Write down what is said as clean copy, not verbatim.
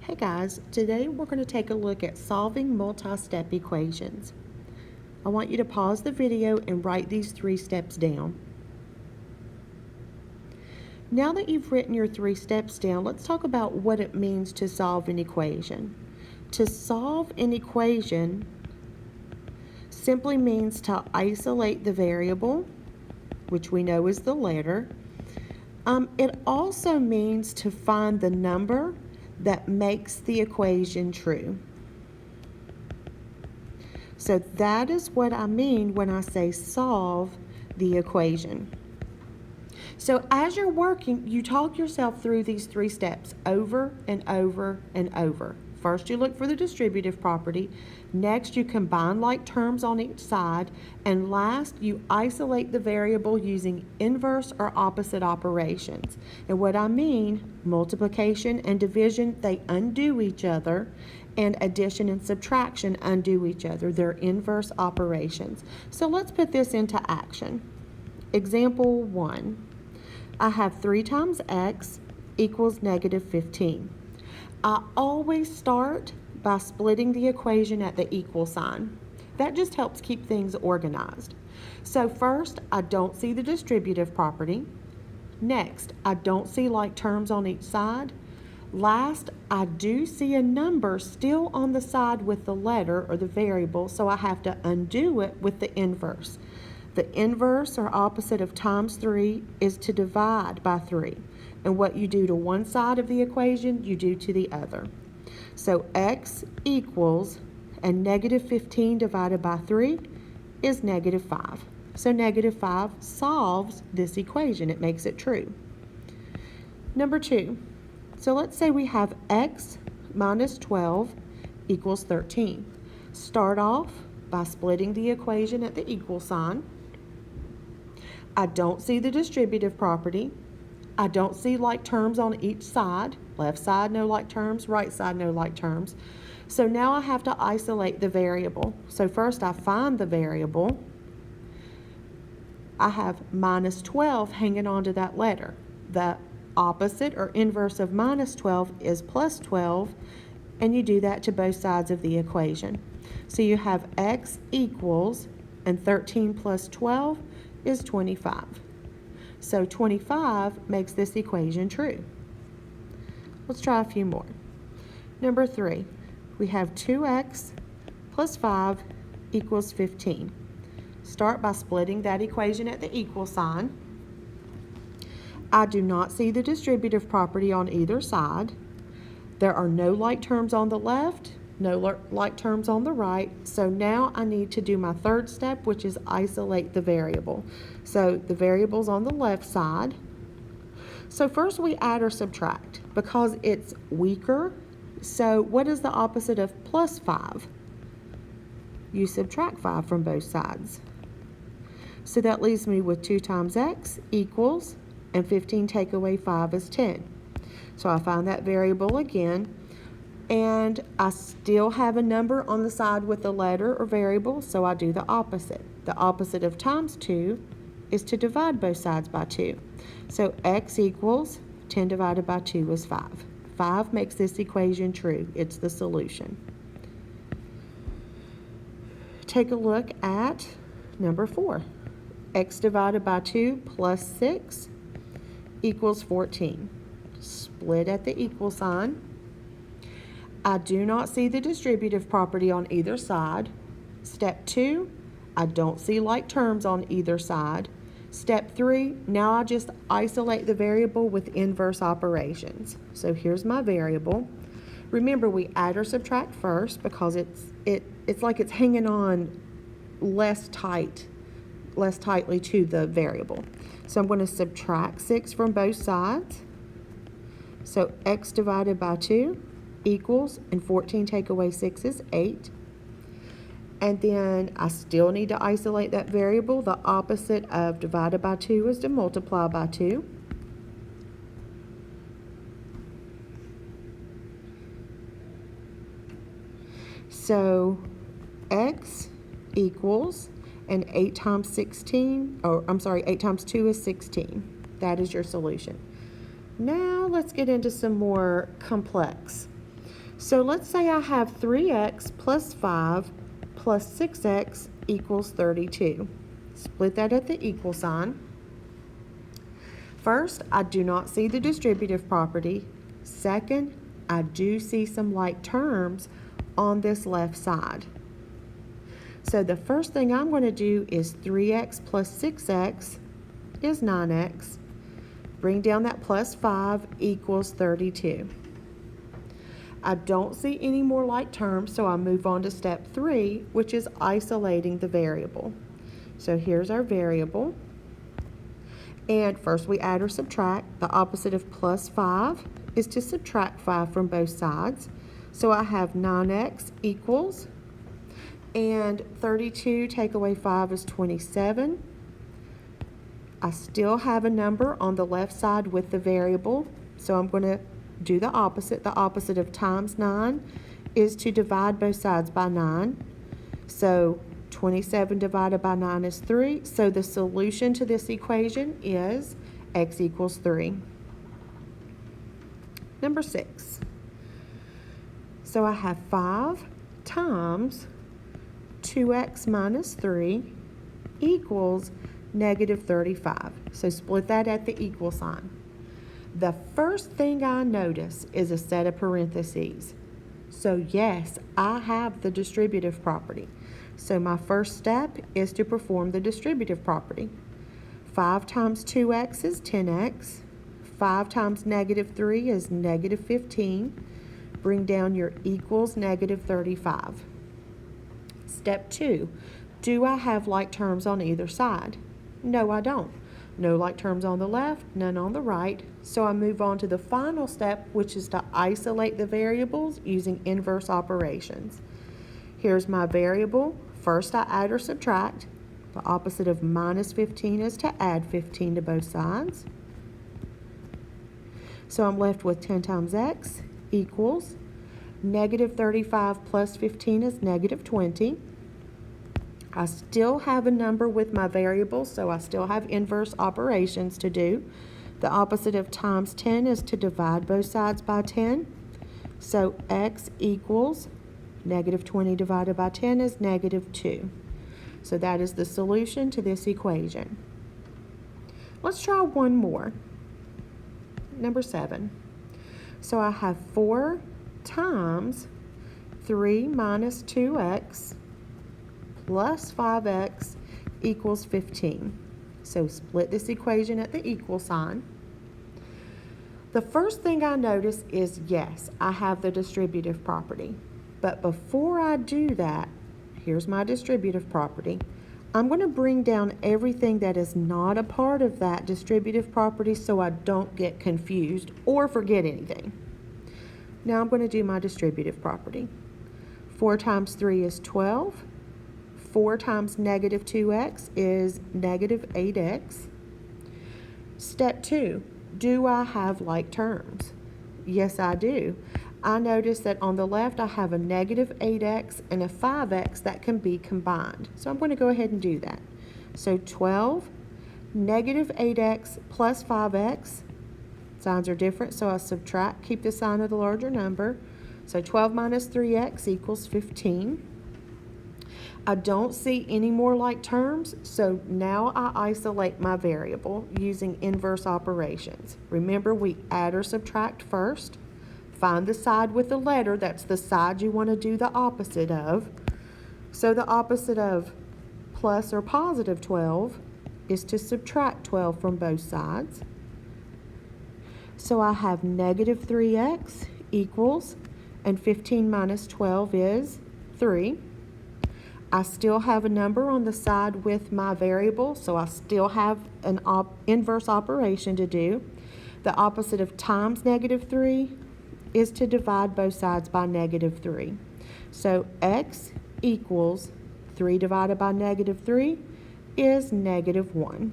Hey guys, today we're going to take a look at solving multi-step equations. I want you to pause the video and write these 3 steps down. Now that you've written your 3 steps down, let's talk about what it means to solve an equation. To solve an equation simply means to isolate the variable, which we know is the letter. It also means to find the number that makes the equation true. So that is what I mean when I say solve the equation. So as you're working, you talk yourself through these 3 steps over and over and over. First, you look for the distributive property. Next, you combine like terms on each side. And last, you isolate the variable using inverse or opposite operations. And what I mean, multiplication and division, they undo each other. And addition and subtraction undo each other. They're inverse operations. So let's put this into action. Example 1. I have 3 times x equals negative 15. I always start by splitting the equation at the equal sign. That just helps keep things organized. So first, I don't see the distributive property. Next, I don't see like terms on each side. Last, I do see a number still on the side with the letter or the variable, so I have to undo it with the inverse. The inverse or opposite of times 3 is to divide by 3. And what you do to one side of the equation, you do to the other. So x equals, and negative 15 divided by 3 is negative 5. So negative 5 solves this equation. It makes it true. Number 2. So let's say we have x minus 12 equals 13. Start off by splitting the equation at the equal sign. I don't see the distributive property. I don't see like terms on each side. Left side, no like terms. Right side, no like terms. So now I have to isolate the variable. So first I find the variable. I have minus 12 hanging on to that letter. The opposite or inverse of minus 12 is plus 12, and you do that to both sides of the equation. So you have x equals, and 13 plus 12 is 25. So 25 makes this equation true. Let's try a few more. Number 3, we have 2x plus 5 equals 15. Start by splitting that equation at the equal sign. I do not see the distributive property on either side. There are no like terms on the left, no like terms on the right. So now I need to do my 3rd step, which is isolate the variable. So the variable's on the left side. So first we add or subtract because it's weaker. So what is the opposite of plus 5? You subtract 5 from both sides. So that leaves me with 2 times x equals, and 15 take away 5 is 10. So I find that variable again, and I still have a number on the side with the letter or variable, so I do the opposite. The opposite of times 2 is to divide both sides by 2. So x equals 10 divided by 2 is 5. 5 makes this equation true. It's the solution. Take a look at number 4. X divided by 2 plus 6 equals 14. Split at the equal sign. I do not see the distributive property on either side. Step 2, I don't see like terms on either side. Step 3, now I just isolate the variable with inverse operations. So here's my variable. Remember, we add or subtract first because it's like it's hanging on less tightly to the variable. So I'm going to subtract 6 from both sides. So x divided by 2 equals, and 14 take away 6 is 8. And then I still need to isolate that variable. The opposite of divided by 2 is to multiply by 2. So x equals, and 8 times 16, or I'm sorry, 8 times 2 is 16. That is your solution. Now let's get into some more complex. So let's say I have 3x plus 5 plus 6x equals 32. Split that at the equal sign. First, I do not see the distributive property. Second, I do see some like terms on this left side. So the first thing I'm going to do is 3x plus 6x is 9x. Bring down that plus 5 equals 32. I don't see any more like terms, so I move on to step 3, which is isolating the variable. So here's our variable. And first we add or subtract. The opposite of plus 5 is to subtract 5 from both sides. So I have 9x equals, and 32 take away 5 is 27. I still have a number on the left side with the variable, so I'm going to do the opposite. The opposite of times 9 is to divide both sides by 9. So 27 divided by 9 is 3. So the solution to this equation is x equals 3. Number 6. So I have 5 times 2x minus 3 equals negative 35. So split that at the equal sign. The first thing I notice is a set of parentheses. So yes, I have the distributive property. So my first step is to perform the distributive property. 5 times 2x is 10x. 5 times negative 3 is negative 15. Bring down your equals negative 35. Step 2, do I have like terms on either side? No, I don't. No like terms on the left, none on the right. So I move on to the final step, which is to isolate the variables using inverse operations. Here's my variable. First I add or subtract. The opposite of minus 15 is to add 15 to both sides. So I'm left with 10 times x equals negative 35 plus 15 is negative 20. I still have a number with my variable, so I still have inverse operations to do. The opposite of times 10 is to divide both sides by 10. So x equals negative 20 divided by 10 is negative 2. So that is the solution to this equation. Let's try one more. Number 7. So I have 4 times 3 minus 2x plus 5x equals 15. So split this equation at the equal sign. The first thing I notice is, yes, I have the distributive property. But before I do that, here's my distributive property. I'm going to bring down everything that is not a part of that distributive property so I don't get confused or forget anything. Now I'm going to do my distributive property. 4 times 3 is 12. 4 times negative 2x is negative 8x. Step 2, do I have like terms? Yes, I do. I notice that on the left I have a negative 8x and a 5x that can be combined. So I'm going to go ahead and do that. So 12, negative 8x plus 5x. Signs are different, so I subtract, keep the sign of the larger number. So 12 minus 3x equals 15. I don't see any more like terms, so now I isolate my variable using inverse operations. Remember, we add or subtract first. Find the side with the letter, that's the side you want to do the opposite of. So the opposite of plus or positive 12 is to subtract 12 from both sides. So I have negative 3x equals, and 15 minus 12 is 3. I still have a number on the side with my variable, so I still have an inverse operation to do. The opposite of times negative 3 is to divide both sides by negative 3. So x equals 3 divided by negative 3 is negative 1.